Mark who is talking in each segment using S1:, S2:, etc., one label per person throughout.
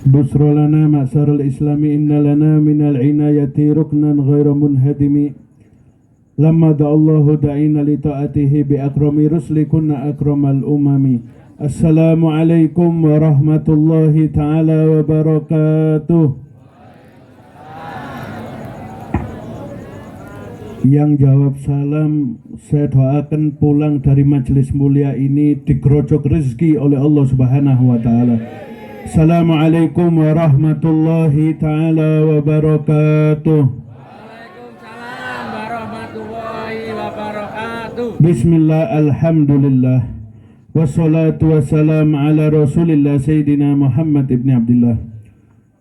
S1: بشرى لنا معشر الإسلام إن لنا من العناية ركنا غير منهدم لما دعا الله دعينا لطاعته بأكرم رسل كنا أكرم الأمم السلام عليكم ورحمة الله تعالى وبركاته. Yang jawab salam, saya doakan pulang dari majelis mulia ini digerojok rezeki oleh Allah Subhanahu wa taala. Assalamualaikum warahmatullahi taala wabarakatuh.
S2: Waalaikumsalam warahmatullahi wabarakatuh.
S1: Bismillah, alhamdulillah, wassalatu wassalam ala rasulillah Sayyidina Muhammad ibn Abdullah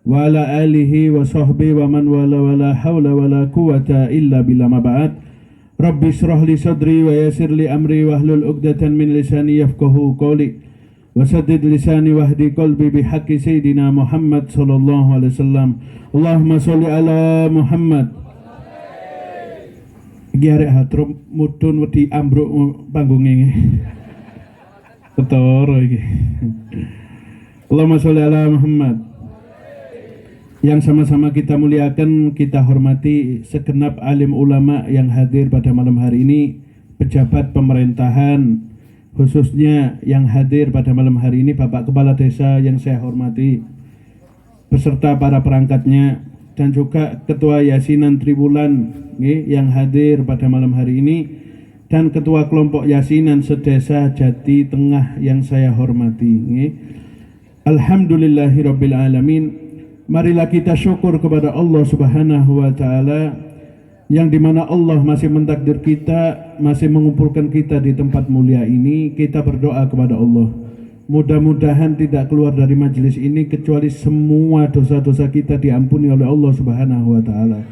S1: wa ala alihi wa sahbihi wa man wala wala hawla wala quwata illa billah ma ba'd. Rabbi shrah li sadri wa yassir li amri wa hlul 'uqdatan min lisani yafqahu qawli wa saddid lisani wahdi qalbi bihaqqi Sayyidina Muhammad sallallahu alaihi wasallam. Allahumma sholli ala Muhammad. Iki arek hatrum mudhun wedi ambruk panggung iki. Ketara iki. Allahumma sholli ala Muhammad. Yang sama-sama kita muliakan, kita hormati segenap alim ulama yang hadir pada malam hari ini, pejabat pemerintahan, khususnya yang hadir pada malam hari ini Bapak Kepala Desa yang saya hormati, beserta para perangkatnya, dan juga Ketua Yasinan Triwulan yang hadir pada malam hari ini, dan Ketua Kelompok Yasinan Sedesa Jati Tengah yang saya hormati. Alhamdulillahirabbil alamin. Marilah kita syukur kepada Allah Subhanahu wa taala yang dimana Allah masih mentakdir kita, masih mengumpulkan kita di tempat mulia ini. Kita berdoa kepada Allah, mudah-mudahan tidak keluar dari majelis ini kecuali semua dosa-dosa kita diampuni oleh Allah Subhanahu wa taala.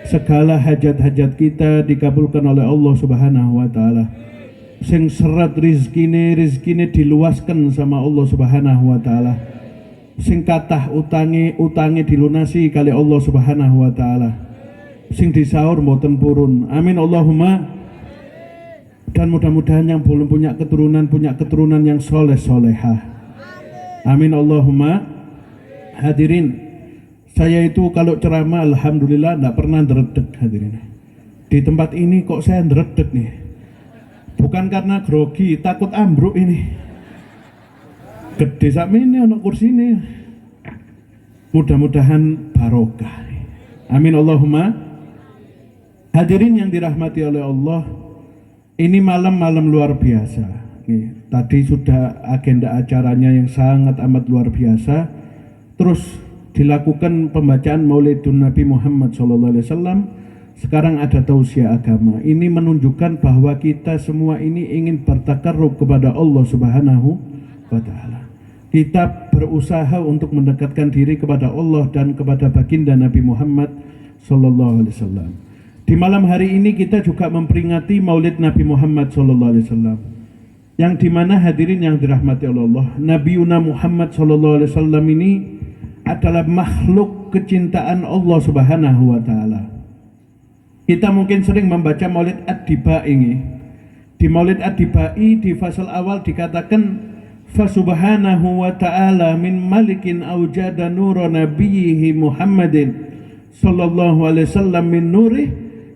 S1: Segala hajat-hajat kita dikabulkan oleh Allah Subhanahu wa taala. Sing serat rizkine diluaskan sama Allah Subhanahu wa taala. Sing kathah utange dilunasi kali Allah Subhanahu wa taala. Sing disaur mboten purun. Amin Allahumma. Dan mudah-mudahan yang belum punya keturunan yang soleh-solehah. Amin Allahumma. Hadirin, saya itu kalau ceramah alhamdulillah enggak pernah ndredeg hadirin. Di tempat ini kok saya ndredeg nih. Bukan karena grogi, takut ambruk ini. Gede sakmene ana kursine. Mudah-mudahan barokah. Amin Allahumma. Hadirin yang dirahmati oleh Allah, ini malam-malam luar biasa. Tadi sudah agenda acaranya yang sangat amat luar biasa. Terus dilakukan pembacaan Maulidun Nabi Muhammad SAW. Sekarang ada tausiah agama. Ini menunjukkan bahwa kita semua ini ingin bertakarrub kepada Allah Subhanahu wa taala. Kita berusaha untuk mendekatkan diri kepada Allah dan kepada baginda Nabi Muhammad sallallahu alaihi wasallam. Di malam hari ini kita juga memperingati Maulid Nabi Muhammad sallallahu alaihi wasallam. Yang dimana hadirin yang dirahmati oleh Allah, Nabi Muhammad sallallahu alaihi wasallam ini adalah makhluk kecintaan Allah Subhanahu wa taala. Kita mungkin sering membaca Maulid Ad-Dibai ini. Di Maulid Ad-Dibai di fasal awal dikatakan Fasubhanahu wa ta'ala min malikin awjada nura nabiyhi Muhammadin sallallahu alaihi wasallam min nurih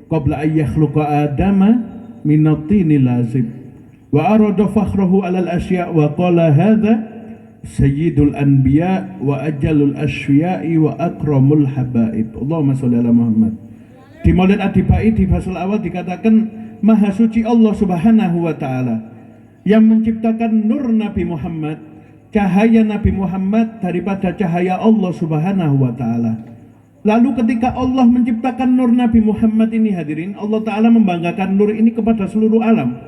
S1: qabla an yakhluqa adama min at-tini lazim wa arada fakhrahu alal asya' wa qala hadha sayyidul anbiya wa ajalul asfiya'i wa akramul habaib. Allahumma sholli ala Muhammad. Di Maulid Ad-Dibai di fasal awal dikatakan Maha suci Allah Subhanahu wa ta'ala yang menciptakan nur Nabi Muhammad, cahaya Nabi Muhammad daripada cahaya Allah Subhanahu wa taala. Lalu ketika Allah menciptakan nur Nabi Muhammad ini hadirin, Allah taala membanggakan nur ini kepada seluruh alam.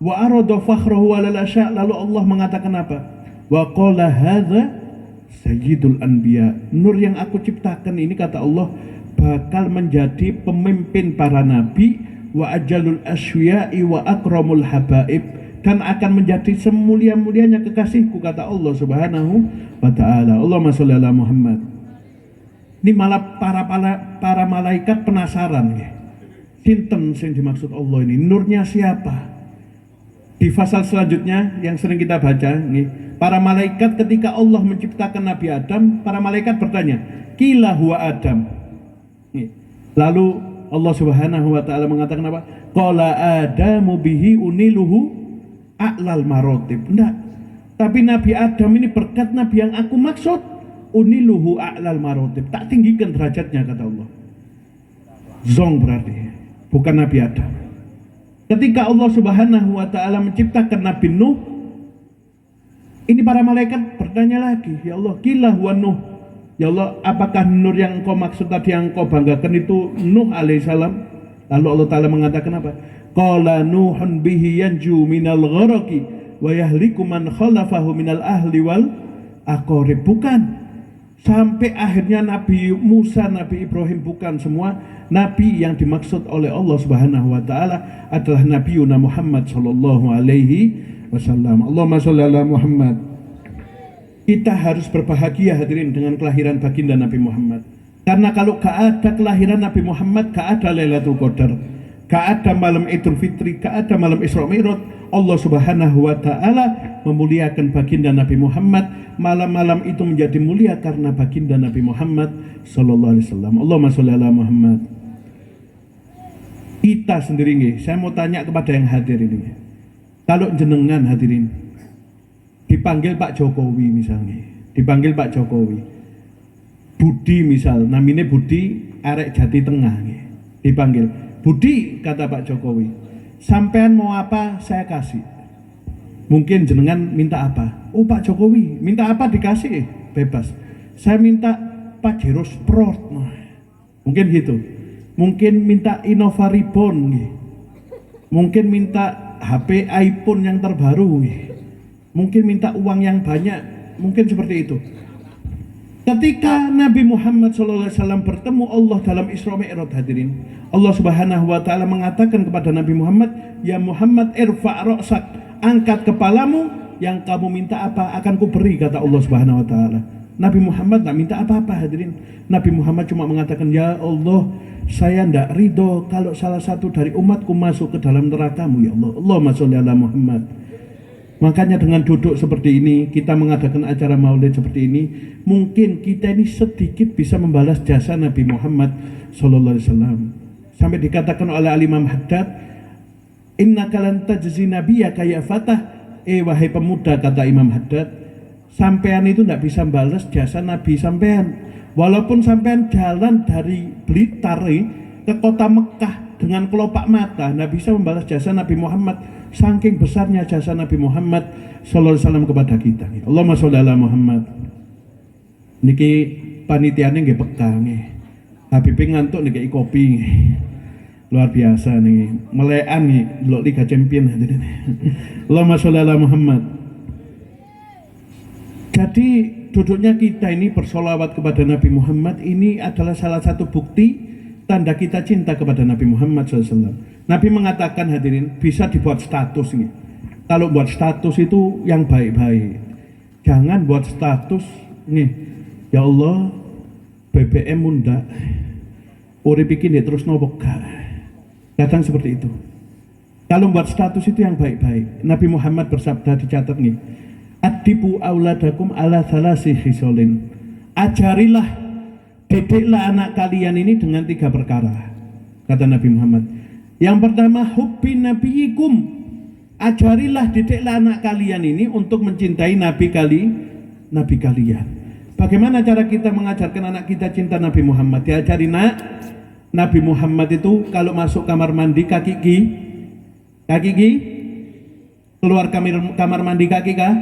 S1: Wa arada fakhrahu alal asya', lalu Allah mengatakan apa? Wa qala hadza sayyidul anbiya. Nur yang aku ciptakan ini kata Allah bakal menjadi pemimpin para nabi, wa ajalul aswiya'i wa akramul habaib, dan akan menjadi semulia-mulianya kekasihku kata Allah Subhanahu wa taala. Allahumma sholli ala Muhammad. Ini malah para malaikat penasaran ya. Sinten sing dimaksud Allah ini? Nurnya siapa? Di pasal selanjutnya yang sering kita baca, nih, para malaikat ketika Allah menciptakan Nabi Adam, para malaikat bertanya, "Qila huwa Adam." Nih. Lalu Allah Subhanahu wa taala mengatakan apa? Qala Adamu bihi uniluhu a'lal marotib. Enggak. Tapi Nabi Adam ini berkat Nabi yang aku maksud, uniluhu a'lal marotib. Tak tinggikan derajatnya kata Allah. Zong berarti, bukan Nabi Adam. Ketika Allah Subhanahu wa taala menciptakan Nabi Nuh, ini para malaikat bertanya lagi, ya Allah, qila huwa Nuh. Ya Allah, apakah Nur yang engkau maksud tadi yang engkau banggakan itu Nuh alaihissalam? Lalu Allah Ta'ala mengatakan apa? Qala Nuhun bihi yanju minal gharaqi wa yahliku man khalafahu minal ahli wal aqarib. Bukan. Sampai akhirnya Nabi Musa, Nabi Ibrahim, bukan semua. Nabi yang dimaksud oleh Allah Subhanahu wa taala adalah Nabi Muhammad sallallahu alaihi wasallam. Allahumma shalli ala Muhammad. Kita harus berbahagia hadirin dengan kelahiran baginda Nabi Muhammad. Karena kalau gak ada kelahiran Nabi Muhammad, gak ada Lailatul Qadar, gak ada malam Idul Fitri, gak ada malam Isra Mi'raj. Allah Subhanahu wa taala memuliakan baginda Nabi Muhammad. Malam-malam itu menjadi mulia karena baginda Nabi Muhammad sallallahu alaihi wasallam. Allahumma sholli ala Muhammad. Kita sendiri nih, saya mau tanya kepada yang hadir ini. Kalau jenengan hadirin dipanggil Pak Jokowi misalnya, dipanggil Pak Jokowi, Budi misal, namanya Budi arek Jati Tengah nih. Dipanggil Budi, kata Pak Jokowi, sampean mau apa saya kasih. Mungkin jenengan minta apa? Oh Pak Jokowi, minta apa dikasih, bebas. Saya minta Pajero Sport, mungkin gitu. Mungkin minta Innova Reborn, mungkin minta HP iPhone yang terbaru, mungkin minta uang yang banyak, mungkin seperti itu. Ketika Nabi Muhammad SAW bertemu Allah dalam Isra Mi'raj hadirin, Allah Subhanahu wa taala mengatakan kepada Nabi Muhammad, "Ya Muhammad, irfa' ra'sak, angkat kepalamu, yang kamu minta apa akan kuberi," kata Allah Subhanahu wa taala. Nabi Muhammad tak minta apa-apa hadirin. Nabi Muhammad cuma mengatakan, "Ya Allah, saya tidak ridho kalau salah satu dari umatku masuk ke dalam neraka-Mu, ya Allah." Allahumma sholli ala Muhammad. Makanya dengan duduk seperti ini, kita mengadakan acara maulid seperti ini, mungkin kita ini sedikit bisa membalas jasa Nabi Muhammad sallallahu alaihi wasallam. Sampai dikatakan oleh Al-Imam Haddad, "Innaka lan tajzi nabiyyaka ya fatah." Wahai pemuda, kata Imam Haddad, sampean itu tidak bisa membalas jasa Nabi sampean. Walaupun sampean jalan dari Blitar ke kota Mekah dengan kelopak mata, tidak bisa membalas jasa Nabi Muhammad. Saking besarnya jasa Nabi Muhammad sallallahu alaihi wasallam kepada kita. Allahumma sholli ala Muhammad. Niki panitiane nggih peka nggih. Habib ngantuk niki kopi. Luar biasa nih. Melekan nih delok Liga Champion hadirin. Allahumma sholli ala Muhammad. Jadi duduknya kita ini bersolawat kepada Nabi Muhammad ini adalah salah satu bukti tanda kita cinta kepada Nabi Muhammad SAW. Nabi mengatakan hadirin, bisa dibuat status nih. Kalau buat status itu yang baik-baik. Jangan buat status nih, ya Allah BBM munda, urip iki terus nopo gak. Kadang seperti itu. Kalau buat status itu yang baik-baik. Nabi Muhammad bersabda, dicatat nih, "Adibu auladakum ala thalasi khisolin." Ajarilah, didiklah anak kalian ini dengan 3 perkara, kata Nabi Muhammad. Yang pertama, hubbi nabiyikum. Ajarilah, didiklah anak kalian ini untuk mencintai nabi kalian. Bagaimana cara kita mengajarkan anak kita cinta Nabi Muhammad? Diajari, nak, Nabi Muhammad itu kalau masuk kamar mandi kaki ki, keluar kamar mandi kaki kah?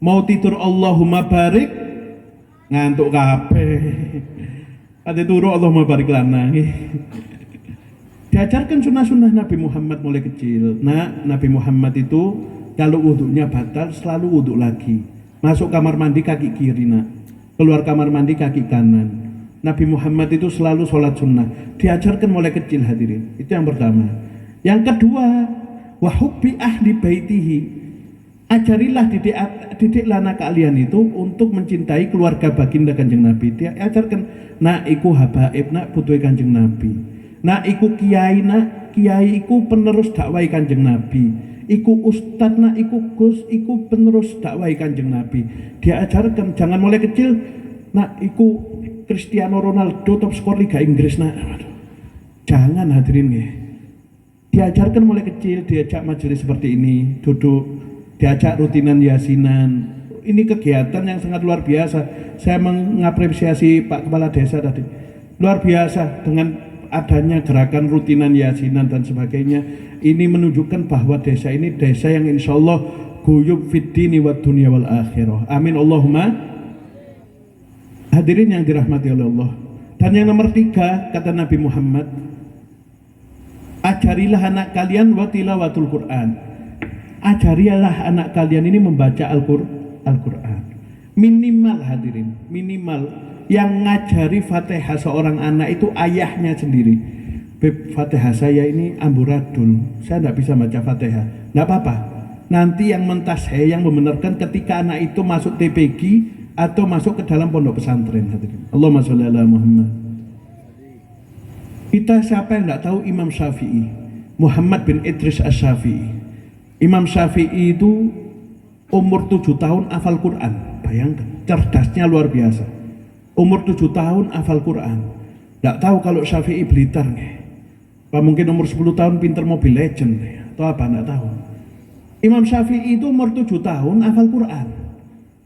S1: Mau tidur Allahumma barik, ngantuk kabeh. Ate turu Allahumma barik lana. Diajarkan sunnah-sunnah Nabi Muhammad mulai kecil. Nah, Nabi Muhammad itu kalau wudhunya batal selalu wudhu lagi. Masuk kamar mandi kaki kiri, nak. Keluar kamar mandi kaki kanan. Nabi Muhammad itu selalu sholat sunnah. Diajarkan mulai kecil hadirin. Itu yang pertama. Yang kedua, wa hubbi ahli baitihi. Ajarilah, didiklah anak kalian itu untuk mencintai keluarga baginda Kanjeng Nabi. Diajarkan, nak iku habaib, nak putuhe Kanjeng Nabi. Nak iku kiai, nak kiai iku penerus dakwah Kanjeng Nabi. iku ustad, nak iku gus, iku penerus dakwah Kanjeng Nabi. Dia ajarkan jangan mulai kecil, nak iku Cristiano Ronaldo top skor Liga Inggris nak. Waduh. Jangan hadirin nggih. Diajarkan mulai kecil, diajak majelis seperti ini, duduk, diajak rutinan yasinan. Ini kegiatan yang sangat luar biasa. Saya mengapresiasi Pak Kepala Desa tadi. Luar biasa dengan adanya gerakan rutinan yasinan dan sebagainya. Ini menunjukkan bahwa desa ini desa yang insya Allah guyub fid dini wa dunya wal akhirah. Amin Allahumma. Hadirin yang dirahmati oleh Allah. Dan yang nomor 3 kata Nabi Muhammad, ajarilah anak kalian wa tilawatul Quran. Ajarilah anak kalian ini membaca Al-Quran. Minimal hadirin, minimal yang ngajari Fatihah seorang anak itu ayahnya sendiri. Beb, Fatihah saya ini amburadul, saya tidak bisa baca Fatihah. Tidak apa-apa, nanti yang mentasheh, yang membenarkan ketika anak itu masuk TPG atau masuk ke dalam pondok pesantren hadirin. Allahumma sholli ala Muhammad. Kita siapa yang tidak tahu Imam Syafi'i, Muhammad bin Idris Asy-Syafi'i. Imam Syafi'i itu umur 7 tahun hafal Quran. Bayangkan, cerdasnya luar biasa. Umur 7 tahun hafal Quran. Tidak tahu kalau Syafi'i Blitar nih. Apa mungkin umur 10 tahun pinter mobil legend nih, atau apa, tidak tahu. Imam Syafi'i itu umur 7 tahun hafal Quran.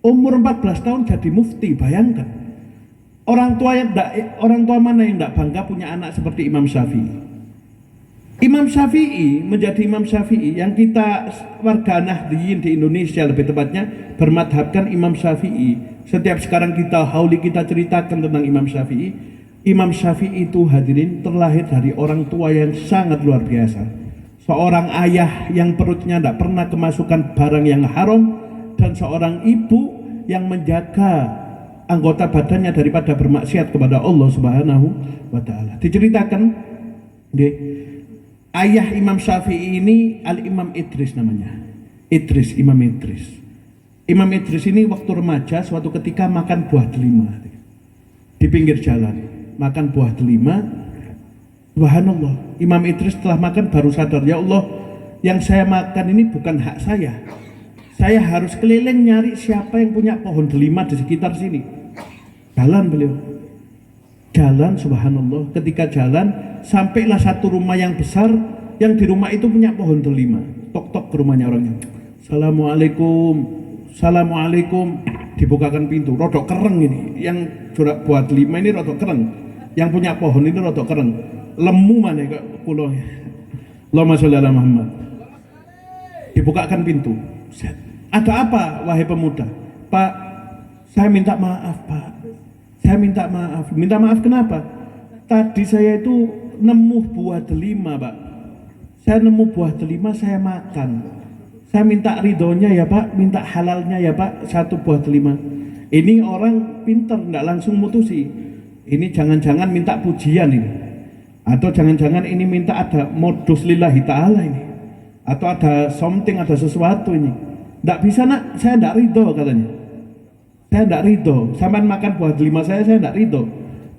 S1: Umur 14 tahun jadi mufti, bayangkan. Orang tua mana yang tidak bangga punya anak seperti Imam Syafi'i? Imam Syafi'i menjadi Imam Syafi'i yang kita warga Nahdliyin di Indonesia lebih tepatnya bermadhabkan Imam Syafi'i. Setiap sekarang kita hauli kita ceritakan tentang Imam Syafi'i. Imam Syafi'i itu hadirin terlahir dari orang tua yang sangat luar biasa. Seorang ayah yang perutnya tidak pernah kemasukan barang yang haram, dan seorang ibu yang menjaga anggota badannya daripada bermaksiat kepada Allah Subhanahu wa Ta'ala. Diceritakan, ayah Imam Syafi'i ini Al-Imam Idris namanya. Imam Idris. Imam Idris ini waktu remaja suatu ketika makan buah delima di pinggir jalan. Makan buah delima. Subhanallah, Imam Idris setelah makan baru sadar, ya Allah, yang saya makan ini bukan hak saya. Saya harus keliling nyari siapa yang punya pohon delima di sekitar sini. Jalan beliau. Jalan, subhanallah, ketika jalan sampailah satu rumah yang besar, yang di rumah itu punya pohon delima. Tok-tok ke rumahnya orangnya. Assalamualaikum. Assalamualaikum. Dibukakan pintu, rodok kereng ini. Yang buat delima ini rodok kereng. Yang punya pohon ini rodok kereng. Lemu mana ke pulau. Allahumma sholli ala Muhammad. Dibukakan pintu. Ada apa wahai pemuda? Pak, saya minta maaf Pak. Saya minta maaf. Minta maaf kenapa? Tadi saya itu nemu buah delima Pak. Saya nemu buah delima, saya makan. Saya minta ridhonya ya Pak, minta halalnya ya Pak, satu buah delima. Ini orang pinter, enggak langsung mutusi. Ini jangan-jangan minta pujian ini. Atau jangan-jangan ini minta ada modus lillahi ta'ala ini. Atau ada something, ada sesuatu ini. Enggak bisa nak, saya enggak ridho katanya. Saya enggak ridho, sampai makan buah delima saya enggak ridho.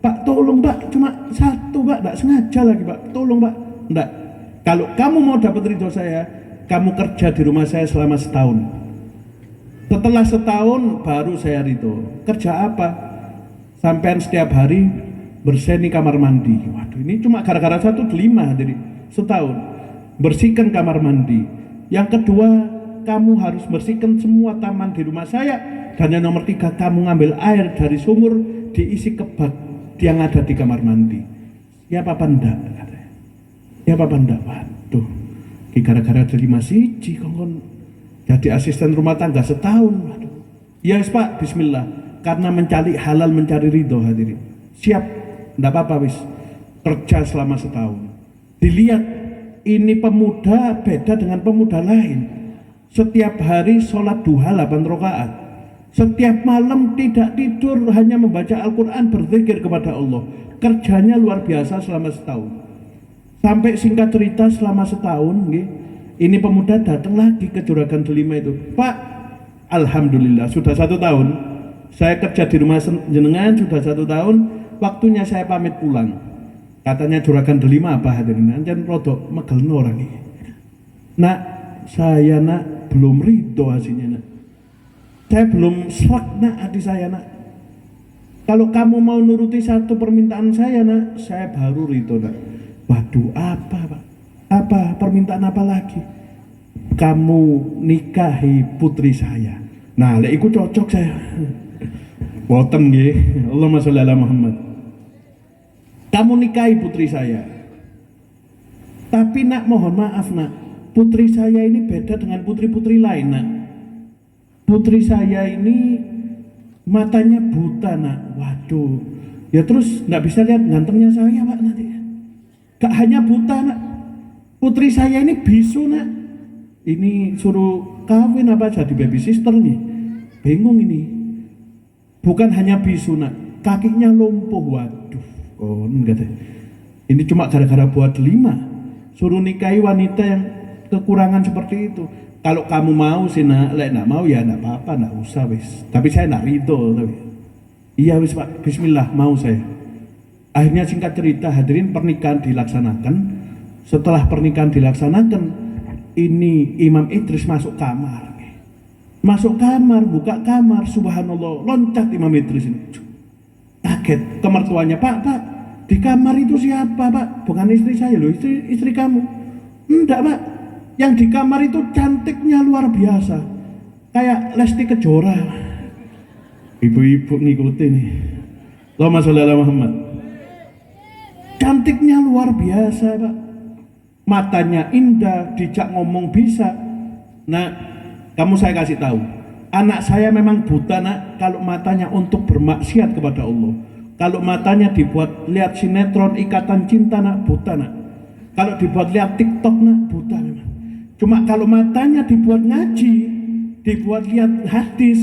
S1: Pak tolong Pak, cuma satu Pak, enggak sengaja lagi Pak, tolong Pak. Enggak, kalau kamu mau dapat ridho saya, kamu kerja di rumah saya selama setahun. Setelah setahun baru saya ridho. Kerja apa? Sampai setiap hari berseni kamar mandi. Waduh, ini cuma gara-gara satu delima jadi setahun. Bersihkan kamar mandi. Yang kedua, kamu harus bersihkan semua taman di rumah saya. Dan yang nomor 3, kamu ngambil air dari sumur, diisi ke bak yang ada di kamar mandi. Ya apa enggak? Ya apa enggak? Waduh, gara-gara delima siji kongkon jadi asisten rumah tangga setahun. Waduh. Ya Pak, bismillah. Karena mencari halal, mencari ridho hadirin. Siap, enggak apa-apa wis. Kerja selama setahun. Dilihat, ini pemuda beda dengan pemuda lain. Setiap hari sholat duha 8 rakaat. Setiap malam tidak tidur, hanya membaca Al-Quran, berzikir kepada Allah. Kerjanya luar biasa selama setahun. Sampai singkat cerita selama setahun, ini pemuda datang lagi ke juragan delima itu. Pak, alhamdulillah sudah 1 tahun. Saya kerja di rumah jenengan sudah 1 tahun. Waktunya saya pamit pulang. Katanya juragan delima apa hadirin? Anjan rodok megel orang ini. Nah, saya nak belum ridho hasilnya nak. Saya belum serak nak hati saya nak. Kalau kamu mau nuruti satu permintaan saya nak, saya baru ridho nak. Waduh, apa Pak? Apa permintaan apa lagi? Kamu nikahi putri saya. Nah, lek iku cocok saya. Boten nggih. Allahumma sholli ala Muhammad. Kamu nikahi putri saya. Tapi nak, mohon maaf nak, putri saya ini beda dengan putri-putri lain nak. Putri saya ini matanya buta nak. Waduh. Ya terus nggak bisa lihat gantengnya saya Pak nanti. Gak hanya buta nak. Putri saya ini bisu nak. Ini suruh kawin apa jadi baby sister nih. Bingung ini. Bukan hanya bisu nak, kakinya lumpuh. Waduh, kon kata. Ini cuma gara-gara buat 5. Suruh nikahi wanita yang kekurangan seperti itu. Kalau kamu mau sih nak, lek nak mau ya nak apa-apa, nak usah wis. Tapi saya nak ridho tapi. Iya wis Pak, bismillah mau saya. Akhirnya singkat cerita hadirin pernikahan dilaksanakan. Setelah pernikahan dilaksanakan, ini Imam Idris masuk kamar. Masuk kamar, buka kamar, subhanallah, loncat Imam Idris ini. Kaget ke mertuanya, Pak, di kamar itu siapa Pak? Bukan istri saya loh, istri kamu. Enggak Pak, yang di kamar itu cantiknya luar biasa. Kayak Lesti Kejora. Ibu-ibu ngikutin nih. Allahumma sholli ala Muhammad. Cantiknya luar biasa Pak. Matanya indah, dijak ngomong bisa. Nah, kamu saya kasih tahu, anak saya memang buta nak kalau matanya untuk bermaksiat kepada Allah. Kalau matanya dibuat lihat sinetron Ikatan Cinta nak, buta nak. Kalau dibuat lihat TikTok nak, buta memang. Cuma kalau matanya dibuat ngaji, dibuat lihat hadis,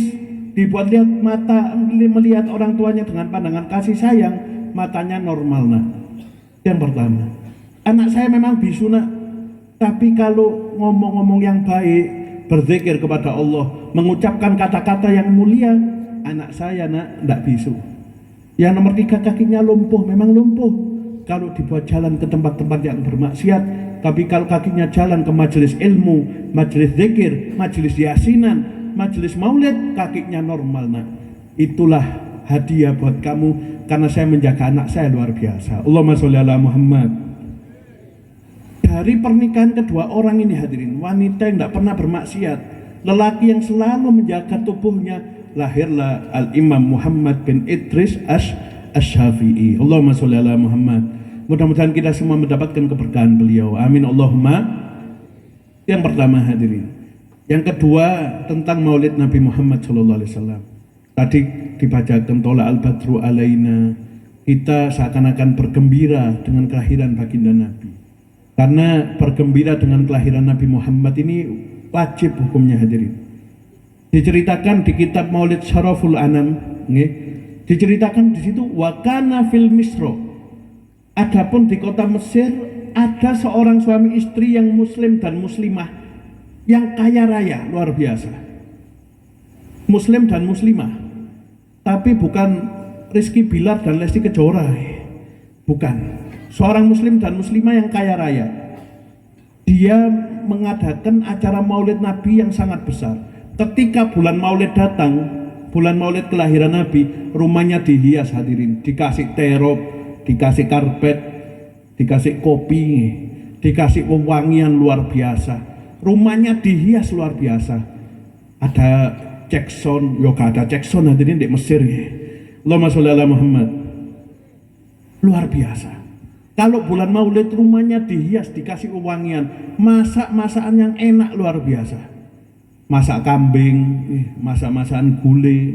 S1: dibuat lihat mata melihat orang tuanya dengan pandangan kasih sayang, matanya normal nak. Yang pertama, anak saya memang bisu nak, tapi kalau ngomong-ngomong yang baik, berzikir kepada Allah, mengucapkan kata-kata yang mulia, anak saya nak tidak bisu. Yang nomor 3, kakinya lumpuh, memang lumpuh. Kalau dibuat jalan ke tempat-tempat yang bermaksiat, tapi kalau kakinya jalan ke majelis ilmu, majelis zikir, majelis yasinan, majelis maulid, kakinya normal nak. Itulah hadiah buat kamu, karena saya menjaga anak saya luar biasa. Allahumma sholli ala Muhammad. Dari pernikahan kedua orang ini hadirin, wanita yang tidak pernah bermaksiat, lelaki yang selalu menjaga tubuhnya, lahirlah Al-Imam Muhammad bin Idris Asy-Syafi'i. Allahumma sholli ala Muhammad. Mudah-mudahan kita semua mendapatkan keberkahan beliau. Amin Allahumma. Yang pertama hadirin. Yang kedua tentang maulid Nabi Muhammad SAW. Tadi dibacakan Tola al-Badru alaina. Kita seakan-akan bergembira dengan kelahiran baginda Nabi. Karena bergembira dengan kelahiran Nabi Muhammad ini wajib hukumnya hadirin. Diceritakan di kitab Maulid Syaraful Anam, diceritakan di situ wakana fil Misro. Adapun di kota Mesir ada seorang suami istri yang muslim dan muslimah yang kaya raya luar biasa. Muslim dan muslimah, tapi bukan Rizky Bilar dan Lesti Kejora, bukan. Seorang muslim dan muslimah yang kaya raya. Dia mengadakan acara maulid Nabi yang sangat besar. Ketika bulan maulid datang, bulan maulid kelahiran Nabi, rumahnya dihias hadirin, dikasih terop, dikasih karpet, dikasih kopi, dikasih wewangian luar biasa. Rumahnya dihias luar biasa. Ada cekson, yoga ada cekson hadirin di Mesir. Allahumma sholli ala Muhammad. Luar biasa. Kalau bulan maulid rumahnya dihias, dikasih wewangian, masak-masakan yang enak luar biasa. Masak kambing, masak-masakan gulai,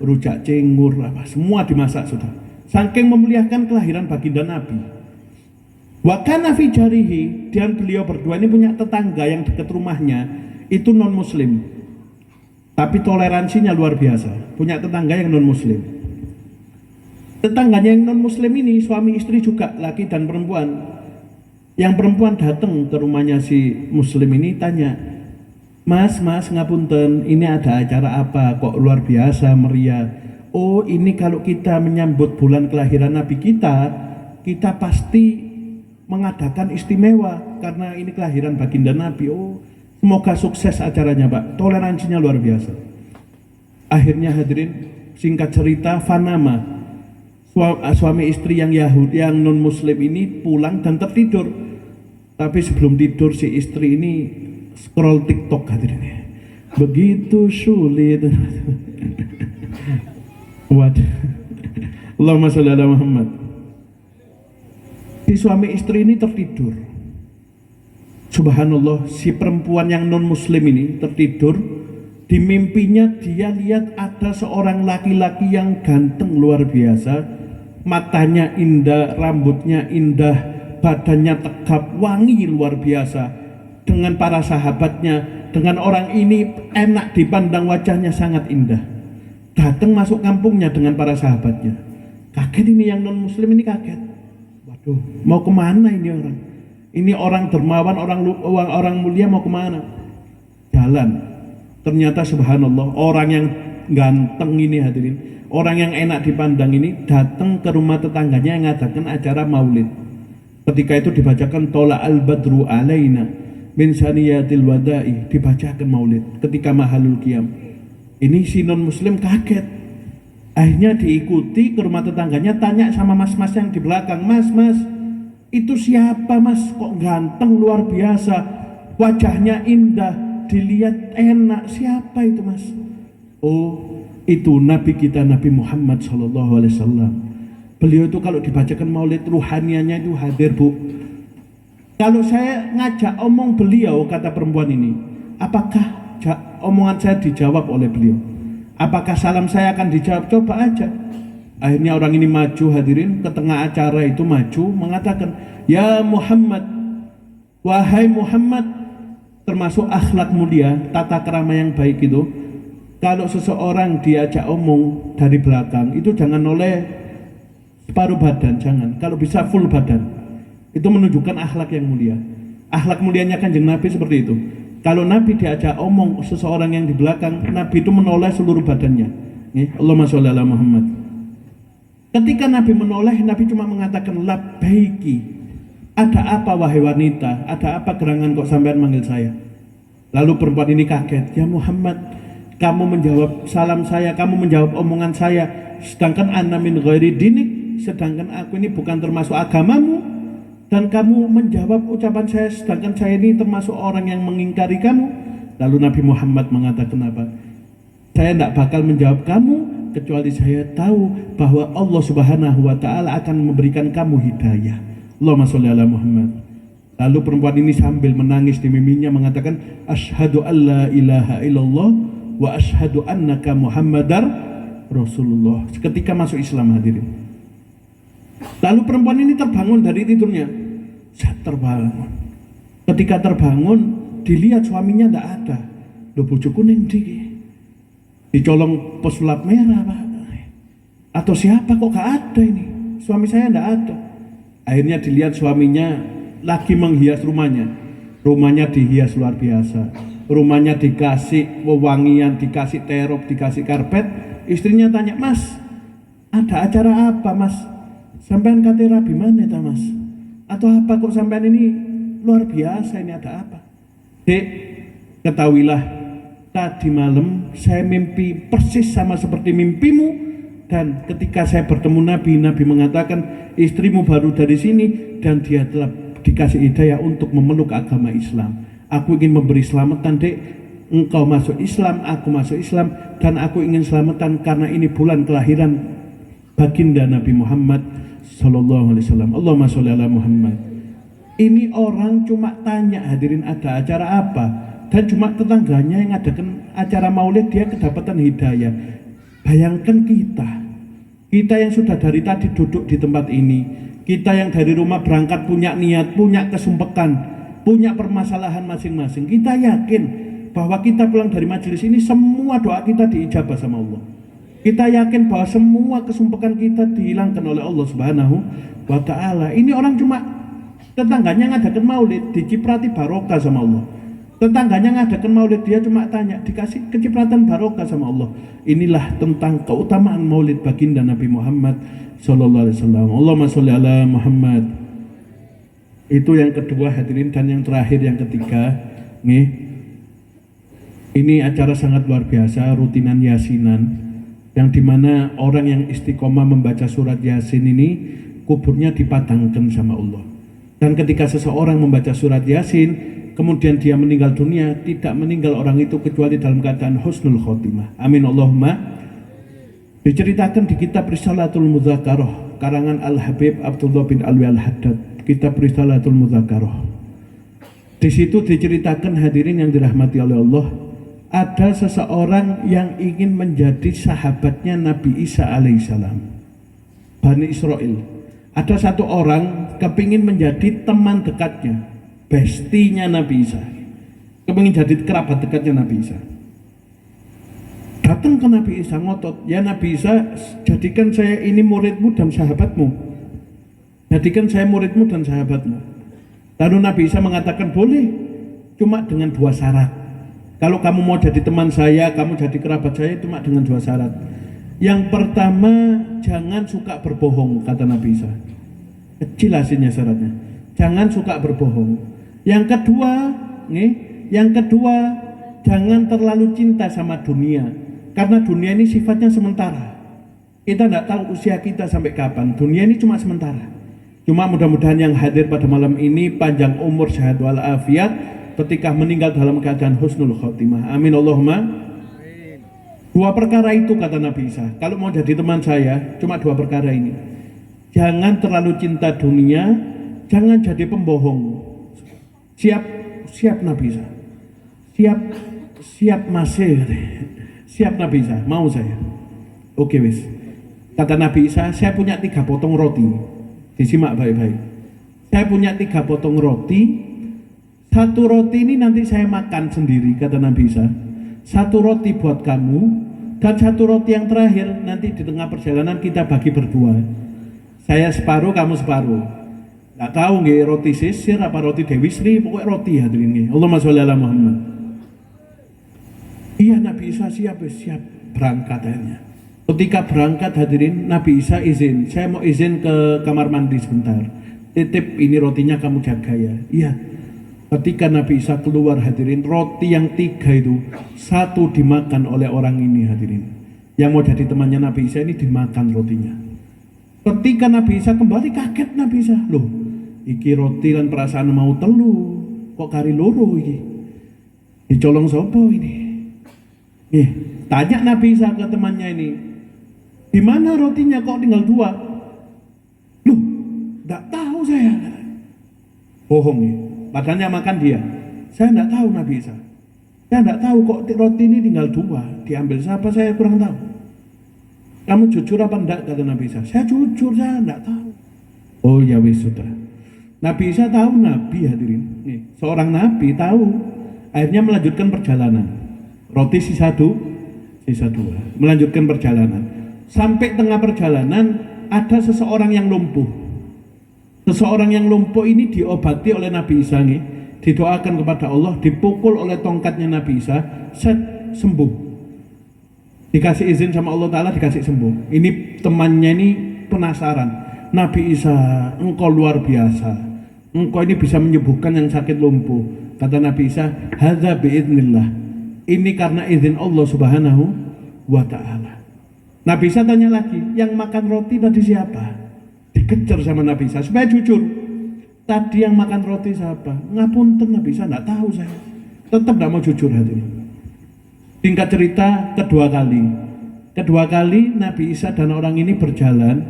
S1: rujak cengur, apa semua dimasak sudah. Saking memuliakan kelahiran baginda Nabi. Wa kana fi jarihi, dan beliau berdua ini punya tetangga yang dekat rumahnya itu non muslim. Tapi toleransinya luar biasa. Punya tetangga yang non muslim. Tetangganya yang non muslim ini suami istri juga, laki dan perempuan. Yang perempuan datang ke rumahnya si muslim ini tanya, Mas ngapunten, ini ada acara apa kok luar biasa meriah? Oh ini kalau kita menyambut bulan kelahiran Nabi kita pasti mengadakan istimewa karena ini kelahiran baginda Nabi. Oh Semoga sukses acaranya Pak, toleransinya luar biasa. Akhirnya hadirin, singkat cerita, Fanama, suami istri yang Yahudi, yang non muslim ini pulang dan tertidur. Tapi sebelum tidur si istri ini scroll TikTok hadirin. Begitu sulit. Waduh. Allahumma sholli ala Muhammad. Si suami istri ini tertidur. Subhanallah, si perempuan yang non muslim ini tertidur. Di mimpinya dia lihat ada seorang laki-laki yang ganteng luar biasa. Matanya indah, rambutnya indah, badannya tegap, wangi luar biasa. Dengan para sahabatnya, dengan orang ini enak dipandang, wajahnya sangat indah. Datang masuk kampungnya dengan para sahabatnya. Kaget ini yang non muslim ini kaget. Waduh, mau kemana ini orang? Ini orang dermawan, orang mulia, mau kemana? Jalan. Ternyata subhanallah, orang yang ganteng ini hadirin, orang yang enak dipandang ini datang ke rumah tetangganya yang ngadakan acara maulid. Ketika itu dibacakan Tola al-Badru alaina min saniyatil wada'i, dibacakan maulid ketika mahalul qiyam. Ini si non muslim kaget. Akhirnya diikuti ke rumah tetangganya, tanya sama mas-mas yang di belakang, mas, itu siapa mas? Kok ganteng luar biasa, wajahnya indah, dilihat enak, siapa itu mas? Oh, itu Nabi kita, Nabi Muhammad SAW. Beliau itu kalau dibacakan maulid, ruhaniannya itu hadir bu. Kalau saya ngajak omong beliau, kata perempuan ini, apakah omongan saya dijawab oleh beliau? Apakah salam saya akan dijawab? Coba aja. Akhirnya orang ini maju hadirin, ke tengah acara itu maju, mengatakan, ya Muhammad, wahai Muhammad. Termasuk akhlak mulia, tata krama yang baik itu, kalau seseorang diajak omong dari belakang, itu jangan noleh separuh badan, jangan. Kalau bisa full badan, itu menunjukkan akhlak yang mulia. Akhlak mulianya Kanjeng Nabi seperti itu. Kalau Nabi diajak omong seseorang yang di belakang, Nabi itu menoleh seluruh badannya. Allahumma sholli ala Muhammad. Ketika Nabi menoleh, Nabi cuma mengatakan labbaiki. Ada apa wahai wanita? Ada apa gerangan kok sampean manggil saya? Lalu perempuan ini kaget. Ya Muhammad, kamu menjawab salam saya, kamu menjawab omongan saya, sedangkan ana min ghairi dinik, sedangkan aku ini bukan termasuk agamamu, dan kamu menjawab ucapan saya, sedangkan saya ini termasuk orang yang mengingkari kamu. Lalu Nabi Muhammad mengatakan apa? Saya tidak bakal menjawab kamu kecuali saya tahu bahwa Allah Subhanahu wa Ta'ala akan memberikan kamu hidayah. Allahumma sholli ala Muhammad. Lalu perempuan ini sambil menangis di mimpinya mengatakan, asyhadu alla ilaha illallah wa asyhadu annaka Muhammadar Rasulullah. Ketika masuk Islam hadirin. Lalu perempuan ini terbangun dari tidurnya. Terbangun. Ketika terbangun, dilihat suaminya tidak ada. Loh bojoku ning ndi? Dicolong pesulap merah Pak. Atau siapa kok gak ada ini? Suami saya tidak ada. Akhirnya dilihat suaminya lagi menghias rumahnya. Rumahnya dihias luar biasa. Rumahnya dikasih wewangian, dikasih terop, dikasih karpet. Istrinya tanya, mas, ada acara apa mas? Sampean kate rabi mana ta mas? Atau apa kok sampean ini luar biasa, ini ada apa? Dek, ketahuilah tadi malam saya mimpi persis sama seperti mimpimu. Dan ketika saya bertemu Nabi, Nabi mengatakan istrimu baru dari sini dan dia telah dikasih hidayah untuk memeluk agama Islam. Aku ingin memberi selamatan dek, engkau masuk Islam, aku masuk Islam, dan aku ingin selamatan karena ini bulan kelahiran baginda Nabi Muhammad Sallallahu Alaihi Wasallam. Allahumma sholli ala Muhammad. Ini orang cuma tanya hadirin ada acara apa, dan cuma tetangganya yang adakan acara maulid dia kedapatan hidayah. Bayangkan kita yang sudah dari tadi duduk di tempat ini, kita yang dari rumah berangkat punya niat, punya kesumpekan, punya permasalahan masing-masing. Kita yakin bahwa kita pulang dari majelis ini semua doa kita diijabah sama Allah. Kita yakin bahwa semua kesumpekan kita dihilangkan oleh Allah Subhanahu wa Ta'ala. Ini orang cuma tetangganya ngadakan maulid, diciprati barokah sama Allah. Tetangganya ngadakan maulid, dia cuma tanya, dikasih kecipratan barokah sama Allah. Inilah tentang keutamaan maulid baginda Nabi Muhammad Sallallahu Alaihi Wasallam. Allahumma sholli ala Muhammad. Itu yang kedua hadirin, dan yang terakhir yang ketiga nih, Ini acara sangat luar biasa, rutinan yasinan, yang dimana orang yang istiqomah membaca surat yasin ini kuburnya dipadangkan sama Allah. Dan ketika seseorang membaca surat yasin kemudian dia meninggal dunia, tidak meninggal orang itu kecuali dalam keadaan husnul khotimah. Amin Allahumma. Diceritakan di kitab Risalatul Mudzakarah karangan Al-Habib Abdullah bin Alwi Al-Haddad, kitab Risalatul Mudzakarah. Di situ diceritakan, hadirin yang dirahmati oleh Allah, ada seseorang yang ingin menjadi sahabatnya Nabi Isa alaihissalam, Bani Israel. Ada satu orang kepingin menjadi teman dekatnya, bestinya Nabi Isa, kepingin jadi kerabat dekatnya Nabi Isa. Datang ke Nabi Isa ngotot, ya Nabi Isa, jadikan saya ini muridmu dan sahabatmu, jadikan saya muridmu dan sahabatmu. Lalu Nabi Isa mengatakan, boleh, cuma dengan 2 syarat. Kalau kamu mau jadi teman saya, kamu jadi kerabat saya, cuma dengan 2 syarat. Yang pertama, jangan suka berbohong, kata Nabi Isa. Kecil hasilnya syaratnya, jangan suka berbohong. Yang kedua, jangan terlalu cinta sama dunia, karena dunia ini sifatnya sementara. Kita tidak tahu usia kita sampai kapan. Dunia ini cuma sementara. Cuma mudah-mudahan yang hadir pada malam ini panjang umur, sehat walafiat, ketika meninggal dalam keadaan husnul khotimah. Amin Allahumma. 2 perkara itu kata Nabi Isa, kalau mau jadi teman saya, cuma 2 perkara ini. Jangan terlalu cinta dunia, jangan jadi pembohong. Siap Nabi Isa. Siap masih. Siap Nabi Isa, mau saya. Oke wis. Kata Nabi Isa, saya punya 3 potong roti. Disimak baik-baik. Saya punya 3 potong roti. 1 roti ini nanti saya makan sendiri, kata Nabi Isa. 1 roti buat kamu, dan 1 roti yang terakhir nanti di tengah perjalanan kita bagi berdua. Saya separuh, kamu separuh. Nggak tahu nggih roti sisir apa roti Dewi Sri, pokoknya roti hadirin nggih. Allahumma sholli ala Muhammad. Iya Nabi Isa siap berangkat akhirnya. Ketika berangkat hadirin, Nabi Isa izin, saya mau izin ke kamar mandi sebentar. Titip ini rotinya kamu jaga ya. Iya. Ketika Nabi Isa keluar hadirin, roti yang 3 itu 1 dimakan oleh orang ini hadirin. Yang mau jadi temannya Nabi Isa ini dimakan rotinya. Ketika Nabi Isa kembali, kaget Nabi Isa. Loh, iki roti dan perasaan mau telu, kok kari loro iki? Dicolong sopo ini? Nih, tanya Nabi Isa ke temannya ini, di mana rotinya kok tinggal 2? Loh, enggak tahu saya. Bohong ya. Padahal yang makan dia. Saya enggak tahu Nabi Isa. Saya enggak tahu kok roti ini tinggal 2. Diambil siapa saya kurang tahu. Kamu jujur apa enggak, kata Nabi Isa? Saya jujur, saya enggak tahu. Oh ya wis sudah. Nabi Isa tahu Nabi hadirin. Nih, seorang Nabi tahu. Akhirnya melanjutkan perjalanan. Roti sisa 2. Melanjutkan perjalanan. Sampai tengah perjalanan ada seseorang yang lumpuh. Seseorang yang lumpuh ini diobati oleh Nabi Isa nih, didoakan kepada Allah, dipukul oleh tongkatnya Nabi Isa, sembuh. Dikasih izin sama Allah Ta'ala, dikasih sembuh. Ini temannya ini penasaran. Nabi Isa, engkau luar biasa. Engkau ini bisa menyembuhkan yang sakit lumpuh. Kata Nabi Isa, hadza biidznillah. Ini karena izin Allah Subhanahu wa Ta'ala. Nabi Isa tanya lagi, yang makan roti tadi siapa? Dikejar sama Nabi Isa supaya jujur. Tadi yang makan roti siapa? Ngapunten Nabi Isa, enggak tahu saya. Tetap enggak mau jujur hadirin. Singkat cerita, kedua kali Nabi Isa dan orang ini berjalan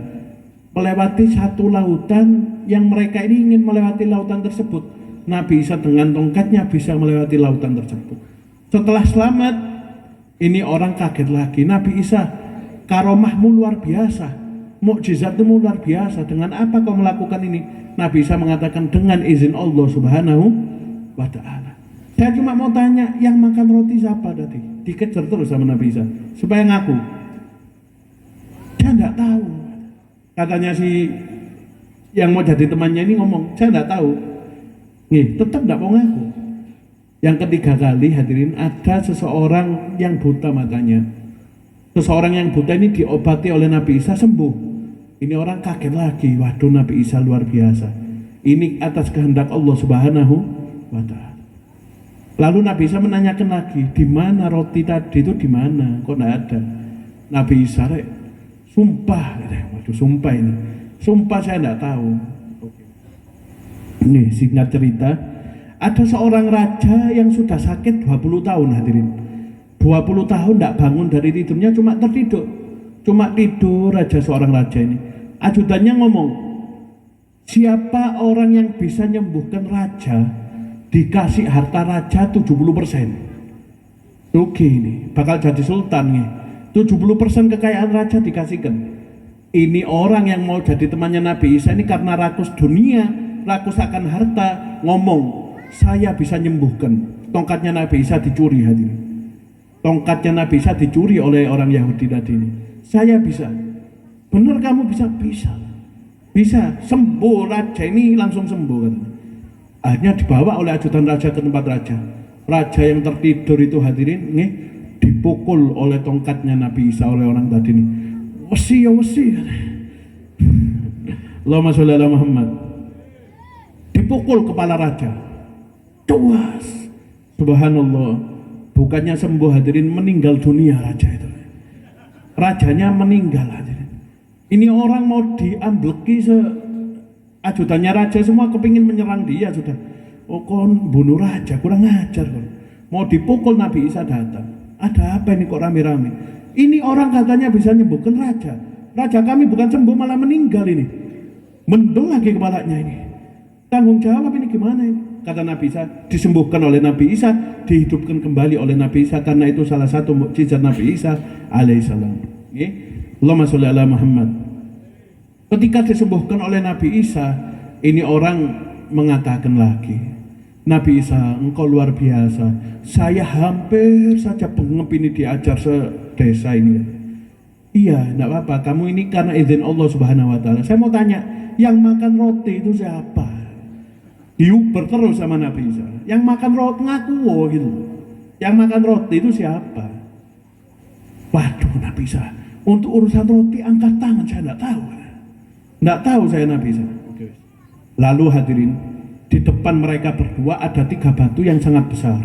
S1: melewati satu lautan yang mereka ini ingin melewati lautan tersebut. Nabi Isa dengan tongkatnya bisa melewati lautan tersebut. Setelah selamat, ini orang kaget lagi. Nabi Isa, karomahmu luar biasa, mukjizatmu luar biasa. Dengan apa kau melakukan ini? Nabi Isa mengatakan, dengan izin Allah Subhanahu wa Ta'ala. Saya cuma mau tanya, yang makan roti siapa tadi? Dikejar terus sama Nabi Isa supaya ngaku. Saya enggak tahu. Katanya si yang mau jadi temannya ini ngomong, saya enggak tahu. Nih, tetap enggak mau ngaku. Yang ketiga kali hadirin, ada seseorang yang buta matanya. Seseorang yang buta ini diobati oleh Nabi Isa, sembuh. Ini orang kaget lagi, waduh Nabi Isa luar biasa. Ini atas kehendak Allah Subhanahu wa Ta'ala. Lalu Nabi Isa menanyakan lagi, di mana roti tadi itu, di mana? Kok enggak ada? Nabi Isa sumpah, waduh sumpah ini. Sumpah saya enggak tahu. Ini singkat cerita, ada seorang raja yang sudah sakit 20 tahun hadirin. 20 tahun enggak bangun dari tidurnya, cuma tertidur. Cuma tidur aja seorang raja ini. Ajudannya ngomong, siapa orang yang bisa nyembuhkan raja, dikasih harta raja 70%. Oke, ini bakal jadi sultan nih. 70% kekayaan raja dikasihkan. Ini orang yang mau jadi temannya Nabi Isa ini karena rakus dunia, rakus akan harta, ngomong, saya bisa nyembuhkan. Tongkatnya Nabi Isa dicuri hadirin. Tongkatnya Nabi Isa dicuri oleh orang Yahudi tadi ini. Saya bisa. Benar kamu bisa? Bisa. Bisa sembuh raja ini, langsung sembuh katanya. Akhirnya dibawa oleh ajudan raja ke tempat raja. Raja yang tertidur itu hadirin nih, dipukul oleh tongkatnya Nabi Isa oleh orang tadi ini. Wesi ya wesi. Allahumma sholli ala Muhammad. Dipukul kepala raja. Tuas. Subhanallah. Bukannya sembuh hadirin, meninggal dunia raja itu. Rajanya meninggal hadirin. Ini orang mau diambleki ajudannya raja semua kepingin menyerang dia sudah. Oh kon bunuh raja, kurang ajar kon. Mau dipukul, Nabi Isa datang. Ada apa ini kok rame-rame? Ini orang katanya bisa nyembuhkan raja. Raja kami bukan sembuh malah meninggal ini. Mendol lagi kepalanya ini. Tanggung jawab ini gimana ini? Kata Nabi Isa, disembuhkan oleh Nabi Isa, dihidupkan kembali oleh Nabi Isa, karena itu salah satu mukjizat Nabi Isa alaihissalam. Allahumma sholli ala Muhammad. Ketika disembuhkan oleh Nabi Isa, ini orang mengatakan lagi, Nabi Isa, engkau luar biasa. Saya hampir saja pengep ini diajar sedesa ini. Iya, enggak apa-apa. Kamu ini karena izin Allah Subhanahu wa taala. Saya mau tanya, yang makan roti itu siapa? Diuber terus sama Nabi Isa. Yang makan roti ngaku gitu. Yang makan roti itu siapa? Waduh, Nabi Isa, untuk urusan roti angkat tangan, saya enggak tahu. Enggak tahu saya Nabi Isa. Lalu hadirin, di depan mereka berdua ada 3 batu yang sangat besar.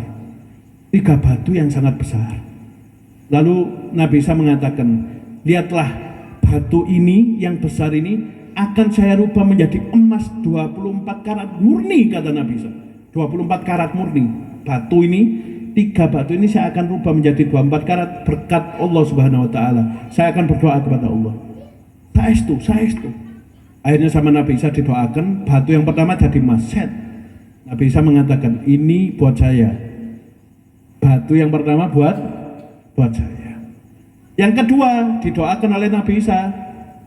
S1: 3 batu yang sangat besar. Lalu Nabi Isa mengatakan, lihatlah batu ini yang besar ini akan saya rubah menjadi emas 24 karat murni, kata Nabi Isa. 24 karat murni. Batu ini, 3 batu ini saya akan rubah menjadi 24 karat berkat Allah Subhanahu wa taala. Saya akan berdoa kepada Allah. Saestu. Akhirnya sama Nabi Isa didoakan, batu yang pertama jadi emas. Nabi Isa mengatakan, ini buat saya. Batu yang pertama buat saya. Yang kedua didoakan oleh Nabi Isa,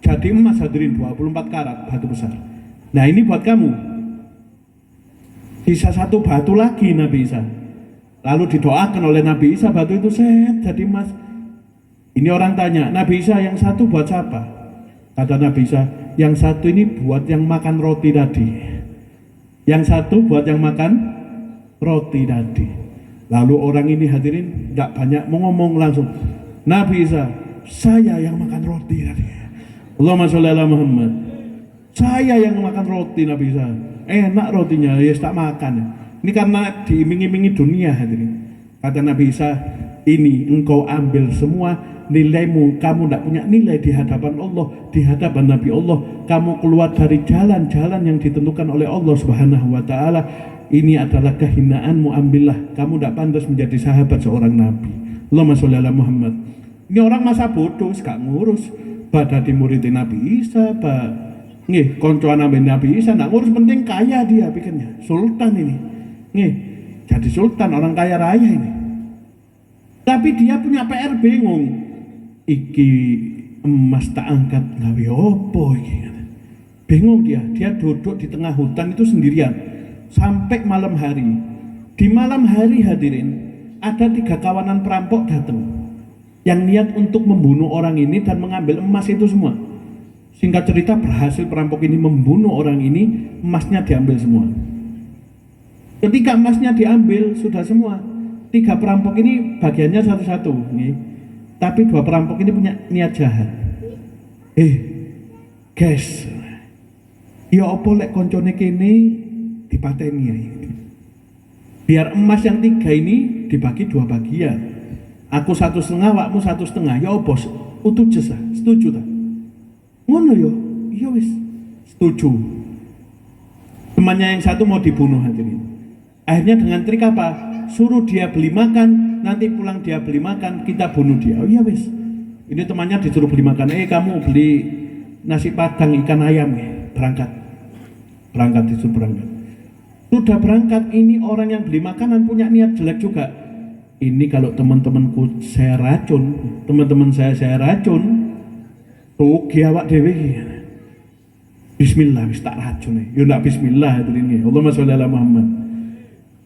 S1: jadi emas hadirin 24 karat, batu besar. Nah ini buat kamu. Bisa 1 batu lagi Nabi Isa. Lalu didoakan oleh Nabi Isa, batu itu jadi emas. Ini orang tanya, Nabi Isa yang 1 buat siapa? Kata Nabi Isa, yang 1 ini buat yang makan roti tadi. Yang 1 buat yang makan roti tadi. Lalu orang ini hadirin tidak banyak ngomong, langsung, Nabi Isa, saya yang makan roti tadi. Allahumma sholli ala Muhammad. Saya yang makan roti Nabi Isa. Enak rotinya, ya tak makan. Ini karena diiming-imingi dunia hadirin. Kata Nabi Isa, ini engkau ambil semua nilaimu, kamu tidak punya nilai di hadapan Allah, di hadapan Nabi Allah. Kamu keluar dari jalan-jalan yang ditentukan oleh Allah Subhanahu wa taala. Ini adalah kehinaanmu, ambillah. Kamu tidak pantas menjadi sahabat seorang Nabi. Allahumma sholli ala Muhammad. Ini orang masa bodoh, gak ngurus. Pada dimuriti Nabi Isa, koncoan Nabi Isa, nggak ngurus, penting kaya dia pikirnya. Sultan ini, jadi sultan, orang kaya raya ini. Tapi dia punya PR, bingung. Iki emas tak angkat gawe opo iki. Bingung dia duduk di tengah hutan itu sendirian sampai malam hari. Di malam hari hadirin, ada 3 kawanan perampok datang yang niat untuk membunuh orang ini dan mengambil emas itu semua. Singkat cerita, berhasil perampok ini membunuh orang ini, emasnya diambil semua. Ketika emasnya diambil sudah semua, 3 perampok ini bagiannya satu-satu nih. Tapi 2 perampok ini punya niat jahat. Guys, ya apa lek koncone kene dipateni ae. Biar emas yang 3 ini dibagi 2 bagian. Aku 1,5, wakmu 1,5. Ya bos, utuh jesa, setuju tak? Ngono yo, iya wis, setuju. Temannya yang satu mau dibunuh hadirin. Akhirnya dengan trik apa? Suruh dia beli makan, nanti pulang dia beli makan, kita bunuh dia. Oh iya wis. Ini temannya disuruh beli makan. Kamu beli nasi padang ikan ayam ya, berangkat. Berangkat disuruh berangkat. Sudah berangkat, ini orang yang beli makanan punya niat jelek juga. Ini kalau teman-temanku saya racun, teman-teman saya racun, tuh awak dewe. Bismillah, wis tak racun nih. Ya ndak bismillah itu ini. Allahumma sholli ala Muhammad.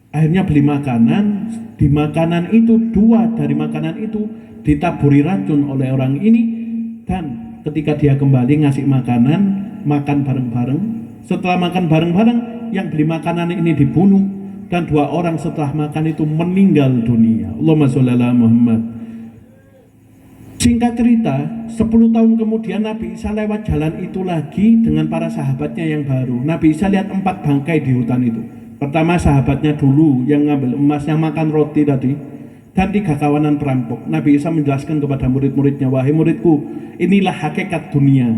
S1: Akhirnya beli makanan, di makanan itu 2 dari makanan itu ditaburi racun oleh orang ini, dan ketika dia kembali ngasih makanan, makan bareng-bareng. Setelah makan bareng-bareng, yang beli makanan ini dibunuh, dan 2 orang setelah makan itu meninggal dunia. Allahumma sholli ala Muhammad. Singkat cerita, 10 tahun kemudian Nabi Isa lewat jalan itu lagi dengan para sahabatnya yang baru. Nabi Isa lihat 4 bangkai di hutan itu. Pertama sahabatnya dulu yang ngambil emas, yang makan roti tadi, dan 3 kawanan perampok. Nabi Isa menjelaskan kepada murid-muridnya, wahai muridku, inilah hakikat dunia.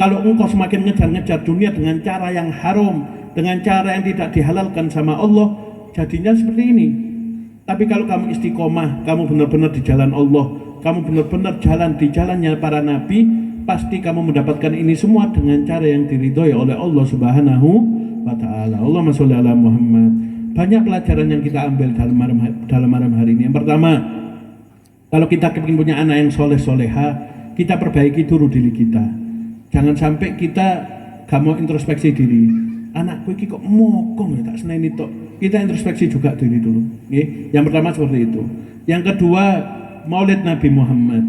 S1: Kalau engkau semakin ngejar-ngejar dunia dengan cara yang haram, dengan cara yang tidak dihalalkan sama Allah, jadinya seperti ini. Tapi kalau kamu istiqomah, kamu benar-benar di jalan Allah, kamu benar-benar jalan di jalannya para nabi, pasti kamu mendapatkan ini semua dengan cara yang diridhoi oleh Allah Subhanahu wa ta'ala. Allahumma sholli ala Muhammad. Banyak pelajaran yang kita ambil dalam malam hari ini. Yang pertama, kalau kita ingin punya anak yang soleh-soleha, kita perbaiki dulu diri kita. Jangan sampai kita gak mau introspeksi diri. Anakku ini kok mokong ya, tak seneni tok. Kita introspeksi juga diri dulu. Yang pertama seperti itu. Yang kedua, Maulid Nabi Muhammad.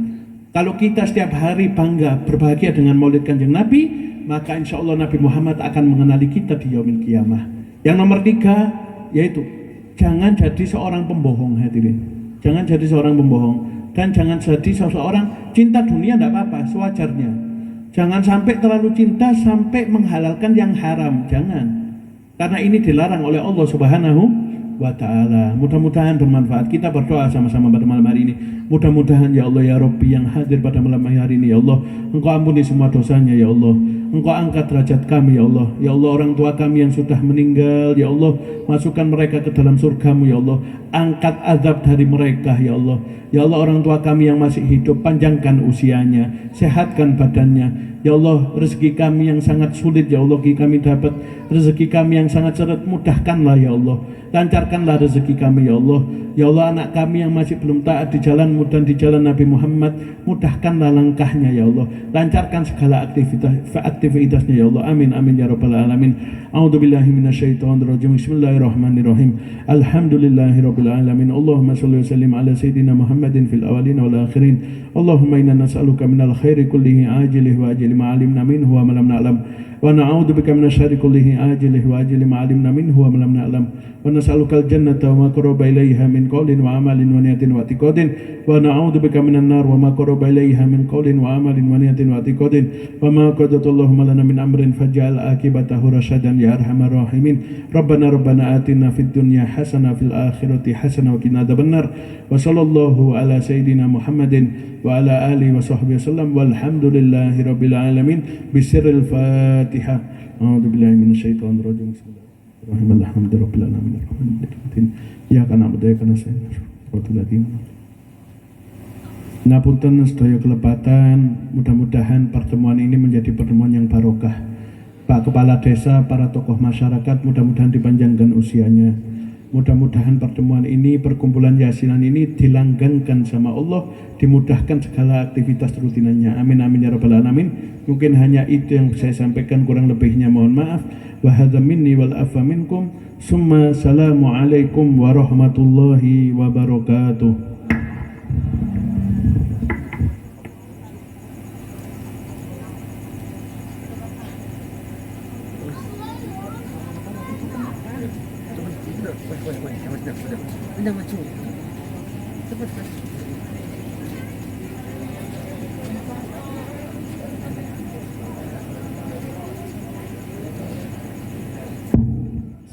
S1: Kalau kita setiap hari bangga berbahagia dengan Maulid Kanjeng Nabi, maka insya Allah Nabi Muhammad akan mengenali kita di yaumil qiyamah. Yang nomor 3, yaitu jangan jadi seorang pembohong hadirin. Jangan jadi seorang pembohong, dan jangan jadi seseorang cinta dunia, tidak apa-apa, sewajarnya. Jangan sampai terlalu cinta sampai menghalalkan yang haram, jangan. Karena ini dilarang oleh Allah Subhanahu wa ta'ala. Mudah-mudahan bermanfaat. Kita berdoa sama-sama pada malam hari ini. Mudah-mudahan ya Allah ya Rabbi yang hadir pada malam hari ini, ya Allah, Engkau ampuni semua dosanya ya Allah. Engkau angkat derajat kami ya Allah. Ya Allah, orang tua kami yang sudah meninggal ya Allah, masukkan mereka ke dalam surgamu ya Allah. Angkat azab dari mereka ya Allah. Ya Allah, orang tua kami yang masih hidup, panjangkan usianya, sehatkan badannya. Ya Allah, rezeki kami yang sangat sulit ya Allah, kami dapat rezeki kami yang sangat seret, mudahkanlah ya Allah. Lancarkanlah rezeki kami ya Allah. Ya Allah, anak kami yang masih belum taat di jalanmu dan di jalan Nabi Muhammad, mudahkanlah langkahnya ya Allah. Lancarkan segala aktivitasnya ya Allah. Amin amin ya rabbal alamin. A'udzubillahi minasyaitonirrajim. Bismillahirrahmanirrahim. Alhamdulillahirabbil alamin. Allahumma shalli wa sallim ala sayyidina Muhammadin fil awwalin wal akhirin. Allahumma inna nas'aluka minal khairi kullihi ajilihi wa ajili ma 'alimna minhu wa ma lam na'lam. Wa na'udzubika minasyarri kullihi ajilihi wa ajili ma 'alimna minhu wa ma lam na'lam. Wa nas'alukal jannata wa ma qaraba ilaiha min qawlin wa amalin wa niyatin wa i'tiqadin. Wa na'udzubika minan nar wa ma qaraba ilaiha min qawlin wa amalin wa niyatin wa i'tiqadin. Wa ma qadatallahumma lana min amrin faj'al akibatahu rasyadan ya arhamar rahimin. Rabbana atina fid dunya hasanah fil akhirati hasanah wa qina adzabannar. Wa sallallahu ala sayyidina Muhammadin wa ala alihi wa sahbihi wasallam walhamdulillahi rabbil alamin bisirril Fatihah. A'udzubillahi minasyaitonir rajim. Bismillahirrahmanirrahim. Alhamdulillahirabbil alamin. Ya kana budaya kana saya. Ngapunten sedaya kelepatan, mudah-mudahan pertemuan ini menjadi pertemuan yang barokah. Pak Kepala Desa, para tokoh masyarakat, mudah-mudahan dipanjangkan usianya. Mudah-mudahan pertemuan ini, perkumpulan yasinan ini dilanggengkan sama Allah, dimudahkan segala aktivitas rutinannya. Amin amin ya rabbal alamin. Mungkin hanya itu yang saya sampaikan, kurang lebihnya mohon maaf. Wa hadza minni wal afa minkum. Summa salamu alaikum warahmatullahi wabarakatuh.
S2: Udah maju. Cepat.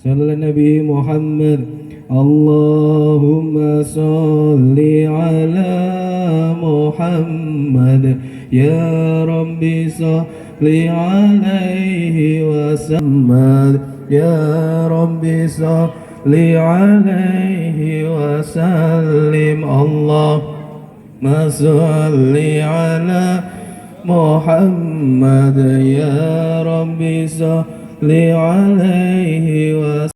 S3: Sallallahu Nabi Muhammad Allahumma salli ala Muhammad ya Rabbi salli alaihi wasallam ya Rabbi salli alaihi wasallim Allahumma salli ala Muhammad ya Rabbi salli alaihi wasallam